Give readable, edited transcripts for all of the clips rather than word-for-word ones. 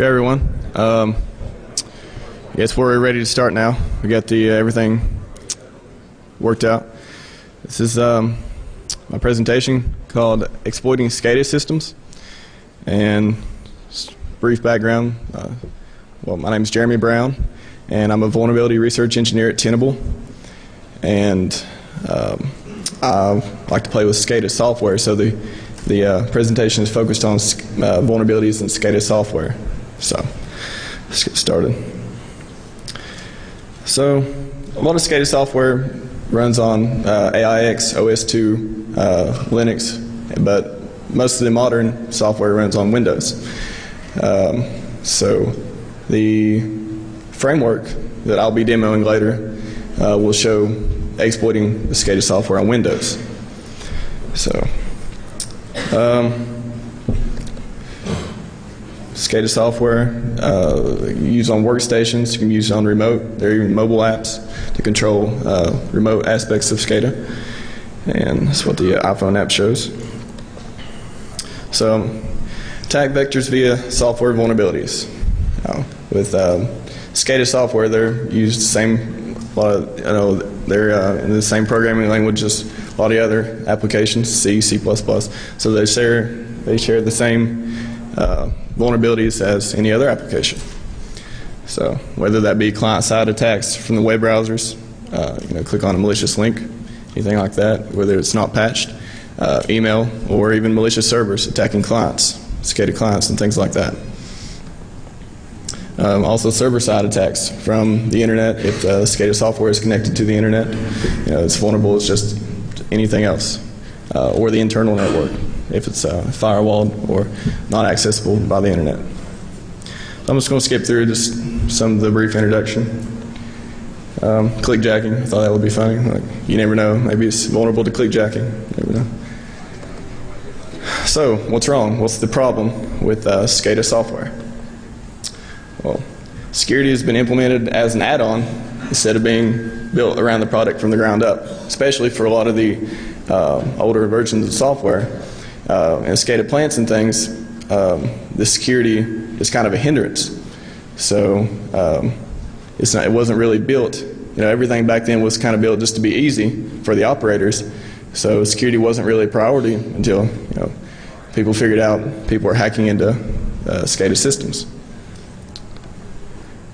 Okay, everyone. I guess we're ready to start now. We got the everything worked out. This is my presentation called Exploiting SCADA Systems. And brief background, well, my name is Jeremy Brown, and I'm a vulnerability research engineer at Tenable. And I like to play with SCADA software, so the presentation is focused on vulnerabilities in SCADA software. So let's get started. So a lot of SCADA software runs on AIX, OS/2, Linux, but most of the modern software runs on Windows. So the framework that I'll be demoing later will show exploiting the SCADA software on Windows. So SCADA software used on workstations, you can use on remote. There are even mobile apps to control remote aspects of SCADA, and that's what the iPhone app shows. So attack vectors via software vulnerabilities. With SCADA software, they're used the same. They're in the same programming language as a lot of the other applications, C, C++. So they share the same vulnerabilities as any other application. So whether that be client-side attacks from the web browsers, click on a malicious link, anything like that, whether it's not patched, email, or even malicious servers attacking clients, SCADA clients, and things like that. Also server-side attacks from the internet. If SCADA software is connected to the internet, it's vulnerable as just anything else, or the internal network if it's firewalled or not accessible by the internet. So I'm just going to skip through just some of the brief introduction. Clickjacking, I thought that would be funny. You never know, maybe it's vulnerable to clickjacking. You never know. So what's wrong? What's the problem with SCADA software? Well, security has been implemented as an add-on instead of being built around the product from the ground up, especially for a lot of the older versions of software. And SCADA plants and things, the security is kind of a hindrance. So it wasn't really built. Everything back then was kind of built just to be easy for the operators. So security wasn't really a priority until people figured out people were hacking into SCADA systems.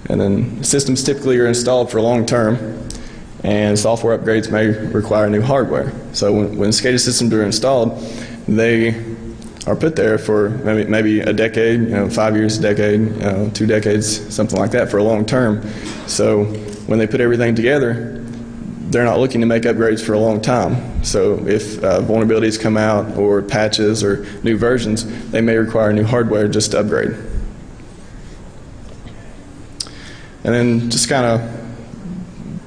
And then systems typically are installed for long term, and software upgrades may require new hardware. So when SCADA systems are installed, they are put there for maybe a decade, 5 years, a decade, 2 decades, something like that, for a long term. So when they put everything together, they're not looking to make upgrades for a long time. So if vulnerabilities come out, or patches, or new versions, they may require new hardware just to upgrade. And then just kind of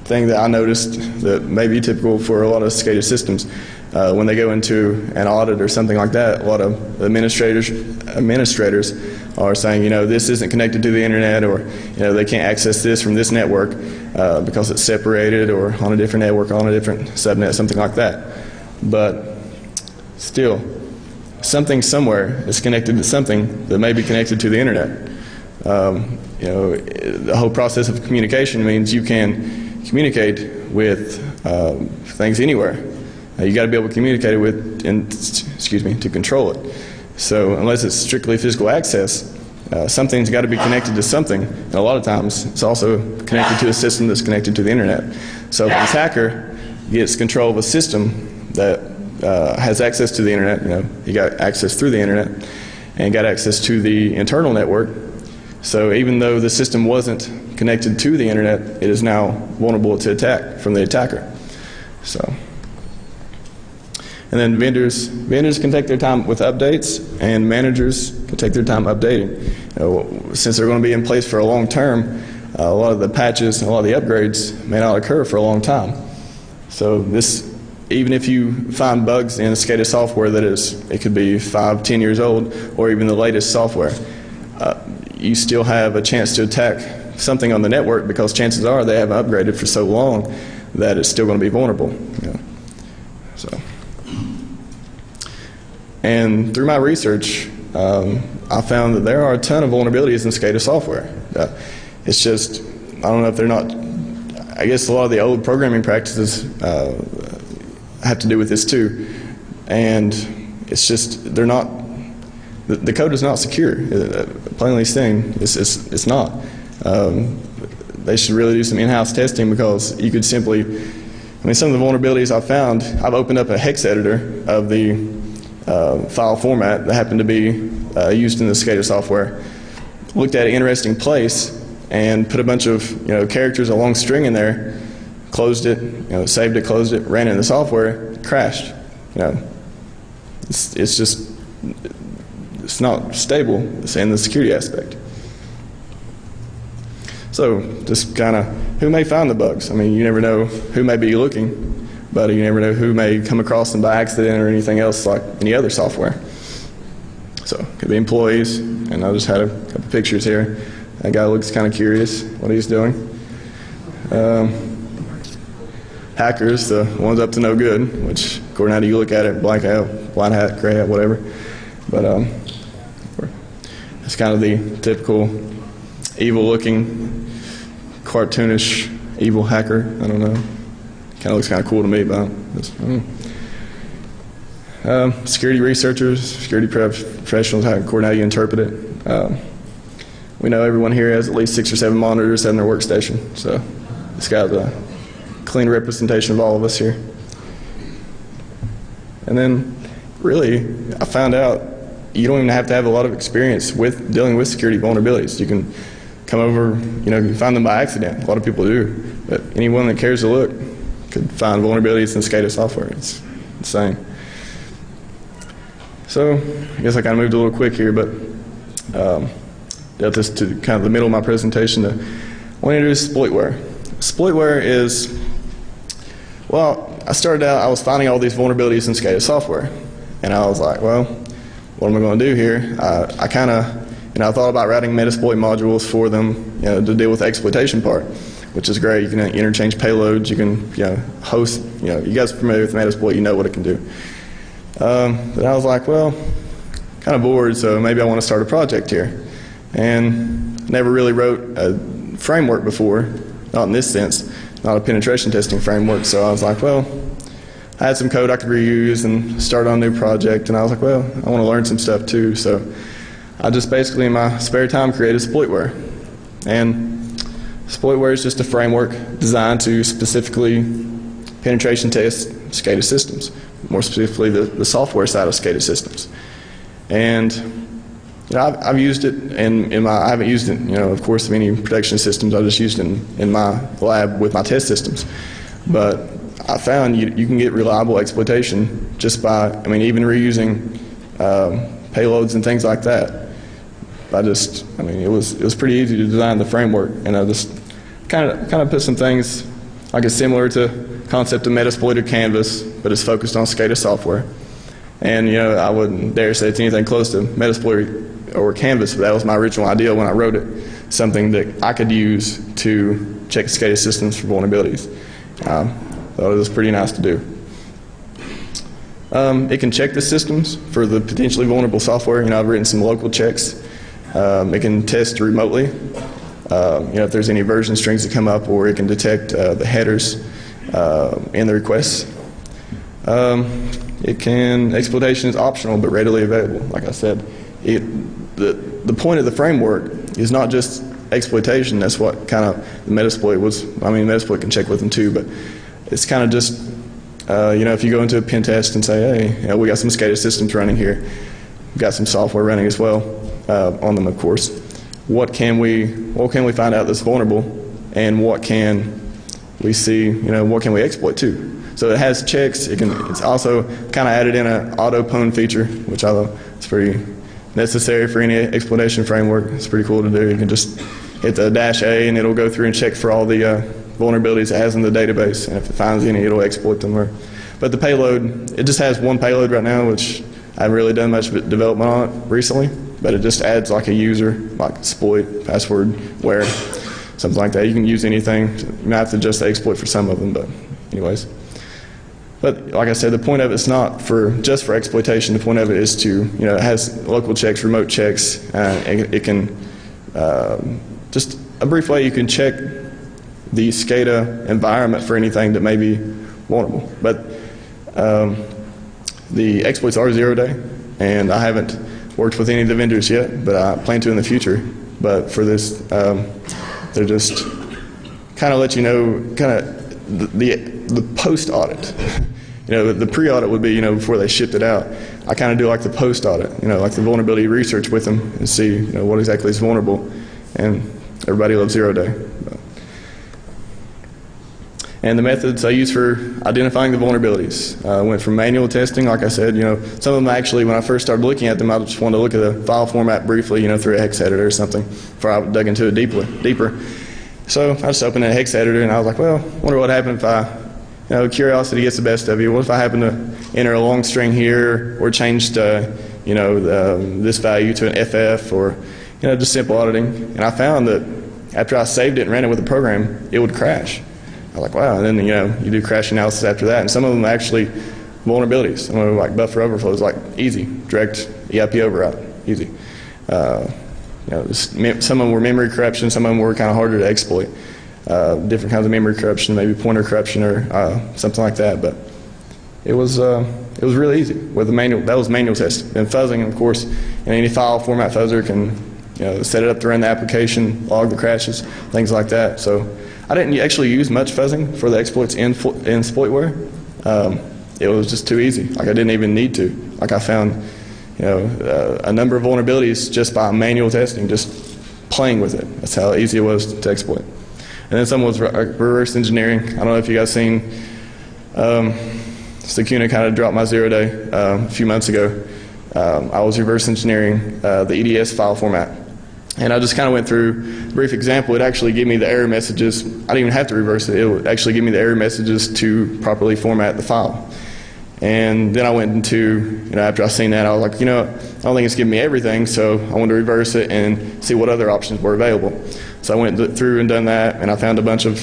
thing that I noticed that may be typical for a lot of SCADA systems, when they go into an audit or something like that, a lot of administrators are saying, this isn't connected to the internet, or they can't access this from this network because it's separated, or on a different network, on a different subnet, something like that. But still, something somewhere is connected to something that may be connected to the internet. The whole process of communication means you can communicate with things anywhere. You got to be able to communicate with, to control it. So unless it's strictly physical access, something's got to be connected to something. And a lot of times it's also connected to a system that's connected to the internet. So if an attacker gets control of a system that has access to the internet, he got access through the internet and got access to the internal network. So even though the system wasn't connected to the internet, it is now vulnerable to attack from the attacker. So. And then vendors can take their time with updates, and managers can take their time updating. Since they're going to be in place for a long term, a lot of the patches and a lot of the upgrades may not occur for a long time. So even if you find bugs in SCADA software it could be 5, 10 years old, or even the latest software, you still have a chance to attack something on the network, because chances are they haven't upgraded for so long that it's still going to be vulnerable. So. And through my research, I found that there are a ton of vulnerabilities in SCADA software. It's just, I don't know if they're not, I guess a lot of the old programming practices have to do with this too. And it's just, they're not, the code is not secure. Plainly saying, it's not. They should really do some in-house testing, because you could simply, I mean, some of the vulnerabilities I found, I've opened up a hex editor of the file format that happened to be used in the SCADA software, looked at an interesting place, and put a bunch of characters, a long string in there, closed it, saved it, closed it, ran it in the software, crashed. It's just, it's not stable. It's in the security aspect. So just kind of, who may find the bugs? I mean, you never know who may be looking, but you never know who may come across them by accident or anything else like any other software. So it could be employees, and I just had a couple pictures here. That guy looks kind of curious what he's doing. Hackers, the ones up to no good, which according to how you look at it, black hat, blind hat, gray hat, whatever. But it's kind of the typical evil-looking, cartoonish, evil hacker. I don't know. Kind of looks kind of cool to me, but security researchers, security professionals, according to how you interpret it. We know everyone here has at least 6 or 7 monitors on their workstation, so this guy's a clean representation of all of us here. And then, really, I found out you don't even have to have a lot of experience with dealing with security vulnerabilities. You can come over, you find them by accident. A lot of people do, but anyone that cares to look could find vulnerabilities in SCADA software. It's insane. So I guess I kind of moved a little quick here, but dealt this to kind of the middle of my presentation. I want to introduce exploitware. Exploitware is, well, I started out, I was finding all these vulnerabilities in SCADA software, and I was like, well, what am I going to do here? I kind of, I thought about writing Metasploit modules for them, to deal with the exploitation part, which is great. You can interchange payloads. You can, host. You guys are familiar with Metasploit. You know what it can do. But I was like, well, kind of bored, so maybe I want to start a project here. And never really wrote a framework before, not in this sense, not a penetration testing framework. So I was like, well, I had some code I could reuse and start on a new project. And I was like, well, I want to learn some stuff too. So I just basically in my spare time created exploitware. And exploitware is just a framework designed to specifically penetration test SCADA systems, more specifically the software side of SCADA systems. And I've used it I haven't used it, of course, in any protection systems. I just used it in my lab with my test systems. But I found you can get reliable exploitation just by, even reusing payloads and things like that. It was pretty easy to design the framework, and I just kind of put some things, I guess, similar to concept of Metasploit or Canvas, but it's focused on SCADA software. And I wouldn't dare say it's anything close to Metasploit or Canvas, but that was my original idea when I wrote it, something that I could use to check SCADA systems for vulnerabilities. So it was pretty nice to do. It can check the systems for the potentially vulnerable software. I've written some local checks. It can test remotely, if there's any version strings that come up, or it can detect the headers in the requests. Exploitation is optional but readily available. Like I said, the point of the framework is not just exploitation. That's what kind of the Metasploit was. Metasploit can check with them too, but it's kind of just, if you go into a pen test and say, hey, we got some SCADA systems running here, we've got some software running as well on them, of course. What can we find out that's vulnerable, and what can we see, what can we exploit too? So it has checks. It's also kind of added in an auto-pwn feature, which I thought is pretty necessary for any exploitation framework. It's pretty cool to do. You can just hit the -A and it'll go through and check for all the vulnerabilities it has in the database, and if it finds any, it'll exploit them. But the payload, it just has one payload right now, which I haven't really done much development on it recently, but it just adds like a user, like exploit, password, where, something like that. You can use anything. You might have to adjust the exploit for some of them, but anyways. But like I said, the point of it's not just for exploitation. The point of it is to, it has local checks, remote checks, and it can, just a brief way you can check the SCADA environment for anything that may be vulnerable. But the exploits are 0-day, and I haven't worked with any of the vendors yet, but I plan to in the future. But for this, they're just kind of let you know, kind of the post-audit. The pre-audit would be, before they shipped it out. I kind of do like the post-audit, like the vulnerability research with them and see, what exactly is vulnerable. And everybody loves 0-day. And the methods I use for identifying the vulnerabilities. I went from manual testing, like I said, some of them actually, when I first started looking at them, I just wanted to look at the file format briefly, through a hex editor or something, before I dug into it deeper. So I just opened a hex editor and I was like, well, I wonder what happened if I, curiosity gets the best of you. What if I happen to enter a long string here, or changed, this value to an FF, or, just simple auditing. And I found that after I saved it and ran it with the program, it would crash. I was like, wow. And then, you do crash analysis after that. And some of them actually vulnerabilities. Some of them, like buffer overflows, like easy, direct EIP override, easy. Some of them were memory corruption. Some of them were kind of harder to exploit. Different kinds of memory corruption, maybe pointer corruption or something like that. But it was really easy with the manual. That was manual testing. And fuzzing, of course, and any file format fuzzer can set it up to run the application, log the crashes, things like that. So I didn't actually use much fuzzing for the exploits in exploitware. It was just too easy. Like I didn't even need to. Like I found a number of vulnerabilities just by manual testing, just playing with it. That's how easy it was to exploit. And then some was reverse engineering. I don't know if you guys seen, SCADA kind of dropped my 0-day a few months ago. I was reverse engineering the EDS file format. And I just kind of went through a brief example. It actually gave me the error messages. I didn't even have to reverse it. It would actually give me the error messages to properly format the file. And then I went into, after I seen that, I was like, I don't think it's giving me everything, so I wanted to reverse it and see what other options were available. So I went through and done that, and I found a bunch of,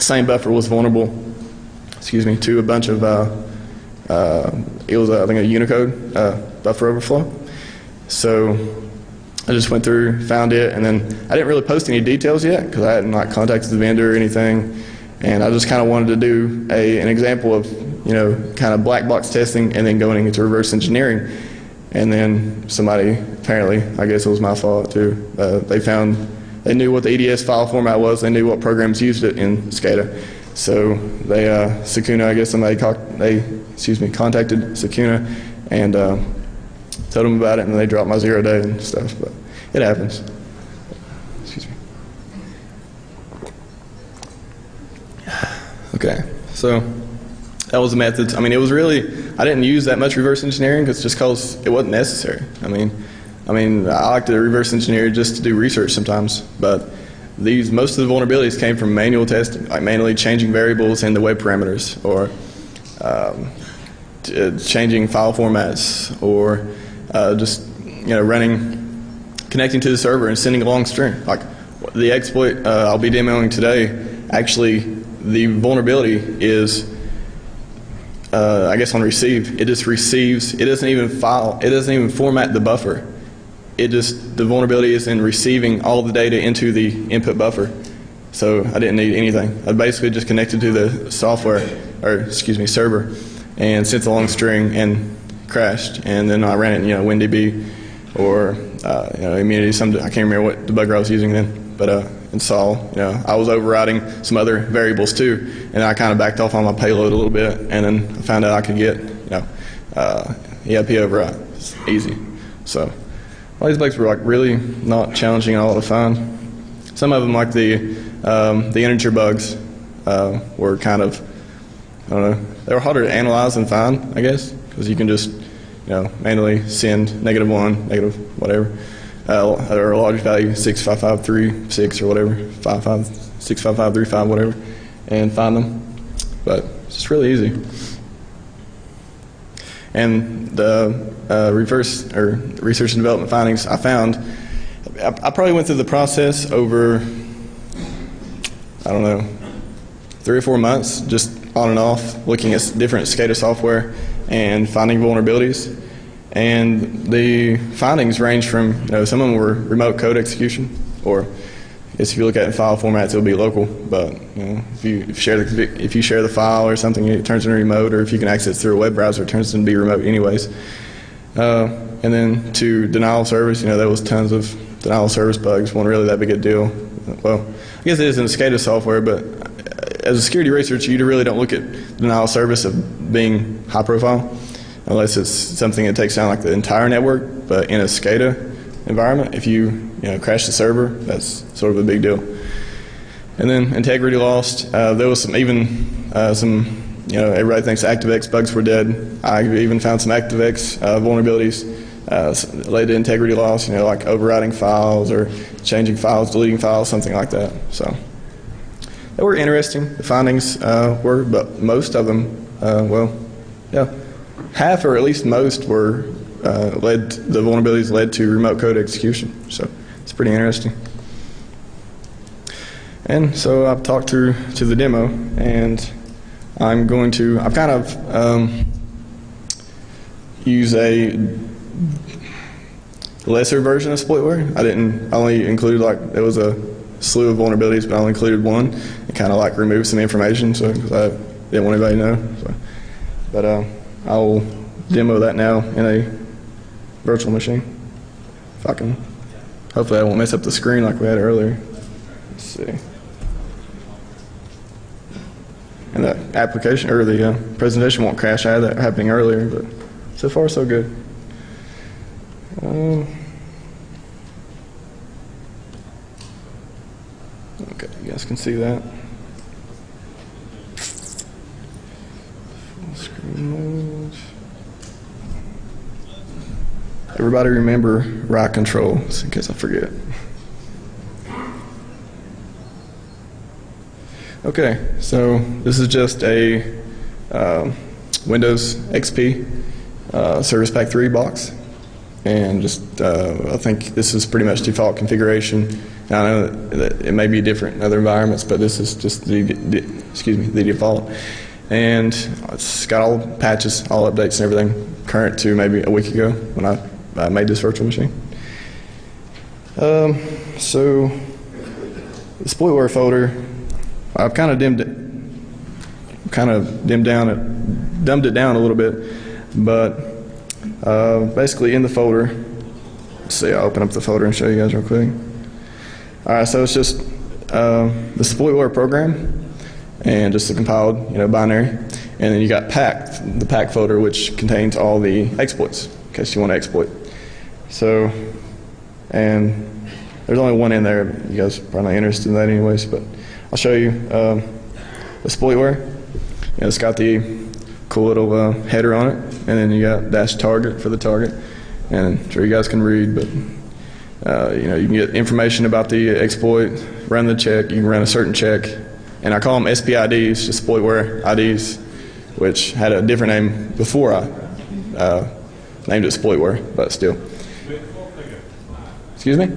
same buffer was vulnerable, to a bunch of, it was, I think, a Unicode buffer overflow. So I just went through, found it, and then I didn't really post any details yet because I hadn't contacted the vendor or anything. And I just kind of wanted to do an example of, kind of black box testing and then going into reverse engineering. And then somebody, apparently, I guess it was my fault too, they knew what the EDS file format was, they knew what programs used it in SCADA. So they, SCADA, I guess contacted SCADA and told them about it, and they dropped my 0-day and stuff, but it happens. Excuse me. Okay, so that was the methods. I mean, it was really, I didn't use that much reverse engineering just because it wasn't necessary. I mean, I like to reverse engineer just to do research sometimes, but most of the vulnerabilities came from manual testing, like manually changing variables in the web parameters, or changing file formats, or just connecting to the server and sending a long string. Like the exploit I'll be demoing today, actually the vulnerability is I guess on receive. It just receives. It doesn't even format the buffer. The vulnerability is in receiving all the data into the input buffer. So I didn't need anything. I basically just connected to the server, and sent a long string and crashed. And then I ran it in WinDB or Immunity. I can't remember what debugger I was using then, but install. I was overriding some other variables too, and I kind of backed off on my payload a little bit, and then I found out I could get EIP override. It's easy. So all these bugs were really not challenging at all to find. Some of them, like the integer bugs, were kind of, I don't know, they were harder to analyze and find, I guess, because you can just manually send -1, negative whatever, or a large value 65536 or whatever, 65535 whatever, and find them. But it's just really easy. And the research and development findings I found, I probably went through the process over, I don't know, 3 or 4 months, just on and off, looking at different SCADA software and finding vulnerabilities. And the findings range from, some of them were remote code execution, or I guess if you look at it in file formats, it'll be local. But if you share the file or something, it turns into remote. Or if you can access through a web browser, it turns into be remote anyways. And then to denial of service, there was tons of denial of service bugs. Wasn't really that big a deal. Well, I guess it is in the SCADA software, but as a security researcher, you really don't look at denial of service of being high profile, unless it's something that takes down like the entire network. But in a SCADA environment, if you crash the server, that's sort of a big deal. And then integrity lost. There was some everybody thinks ActiveX bugs were dead. I even found some ActiveX vulnerabilities led to integrity loss, like overriding files or changing files, deleting files, something like that. So they were interesting, the findings were, but most of them, half or at least most were the vulnerabilities led to remote code execution. So it's pretty interesting. And so I've talked through to the demo, and I've kind of use a lesser version of exploitware. I only included there was a slew of vulnerabilities, but I only included one and kind of removed some information, so because I didn't want anybody to know. So, but I'll demo that now in a virtual machine. If I can, hopefully I won't mess up the screen like we had earlier. Let's see. And the application or the presentation won't crash. I had that happening earlier, but so far so good. Okay, you guys can see that. Full screen mode. Everybody remember right control, just in case I forget. Okay, so this is just a Windows XP Service Pack 3 box, and just I think this is pretty much default configuration. Now, I know that it may be different in other environments, but this is just the default, and it's got all patches, all updates, and everything current to maybe a week ago when I made this virtual machine. So the exploitware folder, I've kind of dumbed it down a little bit, but basically in the folder, let's see, I'll open up the folder and show you guys real quick. All right, so it's just the exploitware program and just the compiled, binary, and then you got the pack folder, which contains all the exploits in case you want to exploit. So, and there's only one in there. You guys are probably not interested in that anyways, but I'll show you the exploitware. It's got the cool little header on it, and then you got -target for the target, and I'm sure you guys can read, but you can get information about the exploit, run the check, you can run a certain check, and I call them SPIDs, just exploitware IDs, which had a different name before I named it exploitware, but still. Excuse me?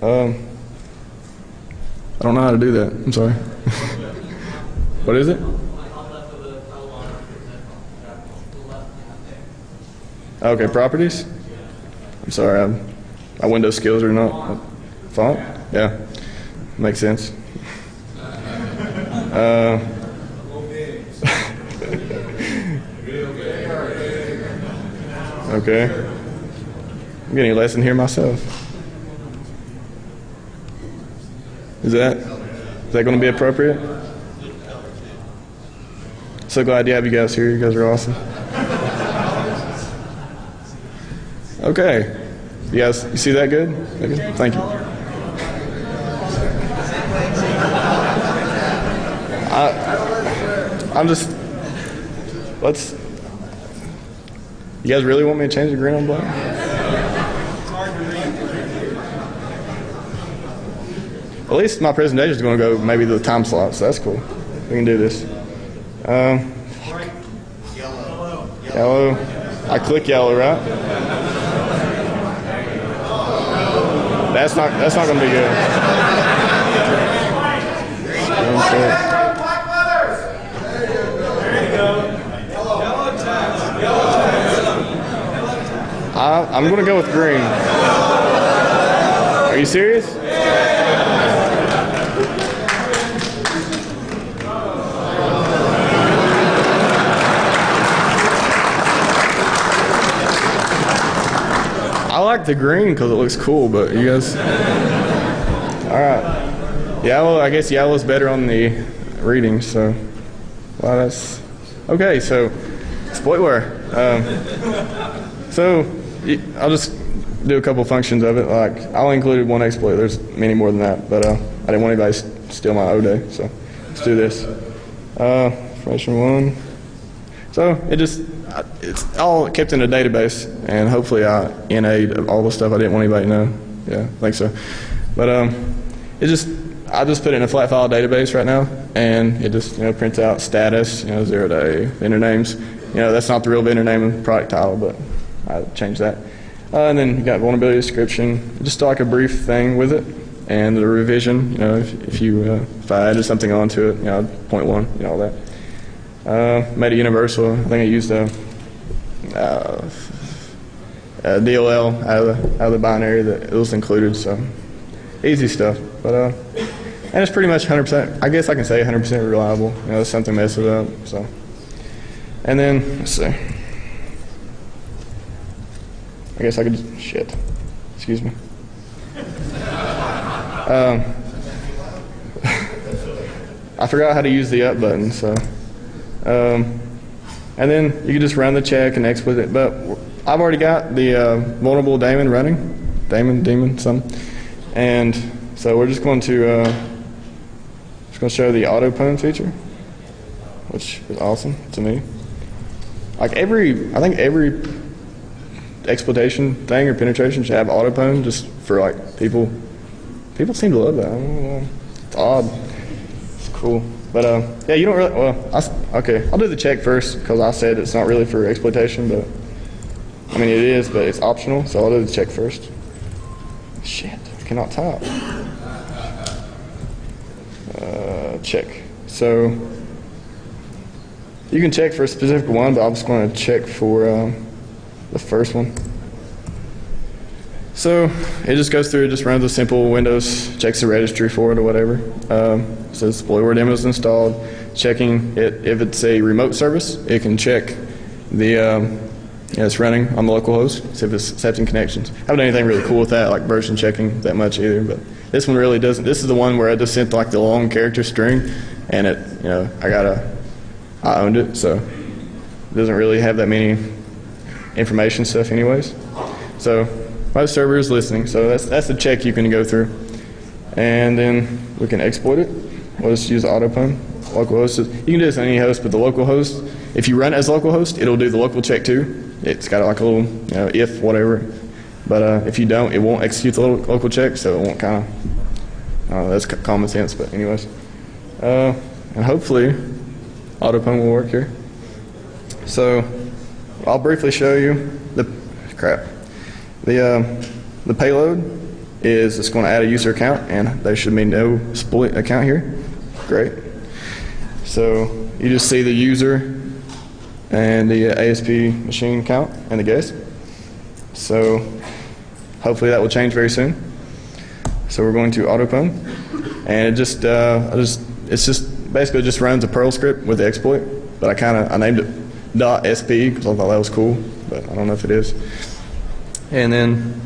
I don't know how to do that. I'm sorry. What is it? Okay, properties? I'm sorry, my Windows skills are not font? Yeah, makes sense. Okay. I'm getting a lesson here myself. Is that going to be appropriate? So glad to have you guys here. You guys are awesome. Okay. You see that good? Thank you. You guys really want me to change the green on black? At least my presentation is going to go maybe the time slot, so that's cool. We can do this. Yellow. I click yellow, right? That's not going to be good. I'm going to go with green. Are you serious? I like the green because it looks cool, but you guys... All right. Yellow, I guess yellow's better on the reading, so... Well, that's... Okay, so exploitware. So I'll just do a couple functions of it. Like, I only included one exploit. There's many more than that, but I didn't want anybody to steal my O day, so let's do this. Frustration 1. So it's all kept in a database, and hopefully I NA'd all the stuff I didn't want anybody to know. Yeah, I think so. But I just put it in a flat file database right now, and it just prints out status, 0 day, vendor names. That's not the real vendor name and product title, but I changed that. And then you got vulnerability description, just like a brief thing with it, and the revision. If I added something onto it, 0.1, all that. Made it universal. I think I used a DLL out of the binary that it was included. So easy stuff. But and it's pretty much 100%. I guess I can say 100% reliable. If something messes up. So and then let's see. I guess I could just, shit. Excuse me. I forgot how to use the up button, so. And then you can just run the check and exploit it. But I've already got the vulnerable daemon running. Daemon, something. And so we're just going to show the auto pwn feature, which is awesome to me. Like I think every exploitation thing or penetration should have auto pwn, just for like people seem to love that. I don't know. It's odd. It's cool. But yeah, you don't really, okay, I'll do the check first because I said it's not really for exploitation, but I mean it is, but it's optional, so I'll do the check first. Shit, I cannot type. Check. So you can check for a specific one, but I'm just going to check for the first one. So it just goes through, it just runs a simple Windows, checks the registry for it or whatever. Says exploitware demo is installed, checking it. If it's a remote service, it can check the it's running on the local host, see if it's accepting connections. I haven't done anything really cool with that, like version checking that much either, but this one really doesn't. This is the one where I just sent like the long character string, and it, I owned it, so it doesn't really have that many information stuff anyways. So most server is listening, so that's the check you can go through. And then we can exploit it. We'll just use autopwn. Local host. You can do this on any host, but the local host, if you run it as local host, it'll do the local check too. It's got like a little, if whatever. But if you don't, it won't execute the local check, so it won't kind of. That's common sense, but anyways. And hopefully, autopwn will work here. So I'll briefly show you the payload is it's going to add a user account, and there should be no exploit account here. Great. So you just see the user and the ASP machine count and the guest. So hopefully that will change very soon. So we're going to autopwn, and it just basically just runs a Perl script with the exploit. But I named it .sp because I thought that was cool, but I don't know if it is. And then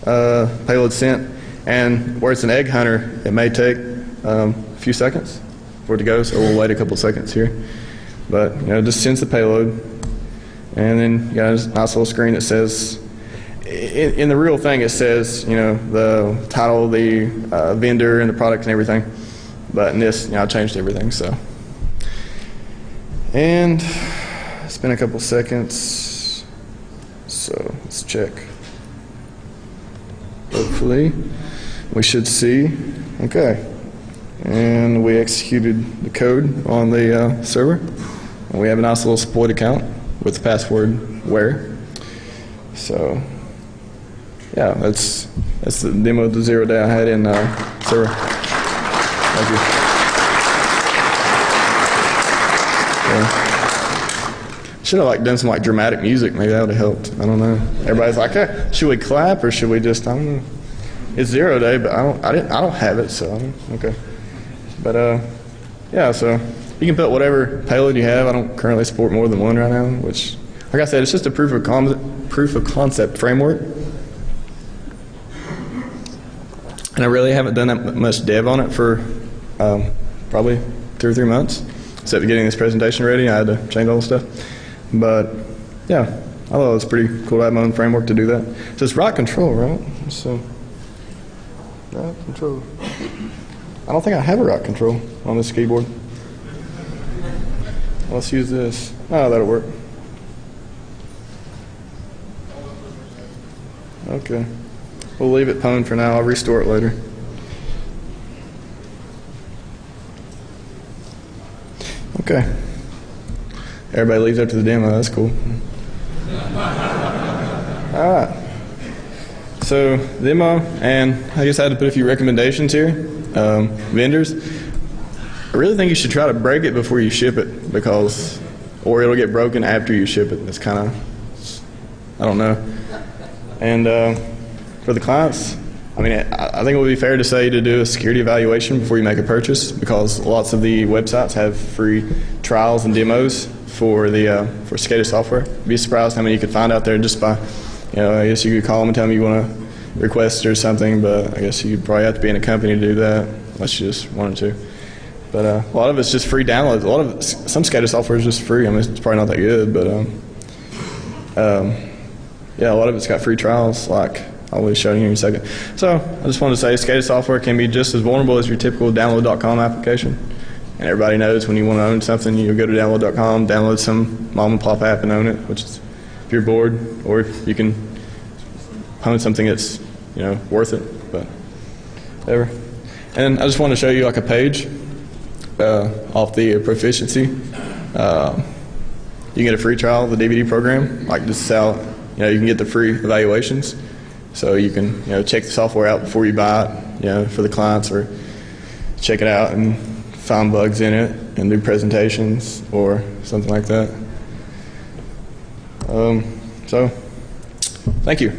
payload sent, and where it's an egg hunter, it may take a few seconds for it to go, so we'll wait a couple seconds here. But it just sends the payload, and then you got a nice little screen that says, in the real thing it says the title, the vendor, and the product and everything. But in this, I changed everything. So, and it's been a couple seconds. So let's check. Hopefully we should see. Okay. And we executed the code on the server. And we have a nice little exploit account with the password where. So yeah, that's the demo of the 0 day I had in server. Thank you. Yeah. Should have like done some like dramatic music. Maybe that would have helped. I don't know. Everybody's like, hey, should we clap or should we just? I don't know. It's 0 day, but I don't have it, so okay. But yeah. So you can put whatever payload you have. I don't currently support more than one right now. Which, like I said, it's just a proof of concept framework. And I really haven't done that much dev on it for probably 2 or 3 months, except getting this presentation ready. I had to change all the stuff. But yeah, I thought it was pretty cool to have my own framework to do that. So it's right control, right? So right control. I don't think I have a right control on this keyboard. Let's use this. Oh, that'll work. Okay. We'll leave it pwned for now. I'll restore it later. Okay. Everybody leaves after the demo. That's cool. All right. So demo, and I guess I had to put a few recommendations here. Vendors. I really think you should try to break it before you ship it, because, or it'll get broken after you ship it. It's kind of, I don't know. And for the clients, I mean, I think it would be fair to say to do a security evaluation before you make a purchase, because lots of the websites have free trials and demos for the for SCADA software. You'd be surprised how many you could find out there just by, I guess you could call them and tell them you want to request or something, but I guess you'd probably have to be in a company to do that unless you just wanted to. But a lot of it's just free downloads. Some SCADA software is just free. I mean, it's probably not that good, but yeah, a lot of it's got free trials, like I'll be showing you in a second. So I just wanted to say SCADA software can be just as vulnerable as your typical download.com application. And everybody knows when you want to own something, you go to download.com, download some mom and pop app and own it, which is if you're bored, or if you can own something that's worth it, but whatever. And I just want to show you like a page off the proficiency. You can get a free trial of the DVD program, like this is how you can get the free evaluations. So you can check the software out before you buy it, for the clients, or check it out and find bugs in it and do presentations or something like that. So thank you.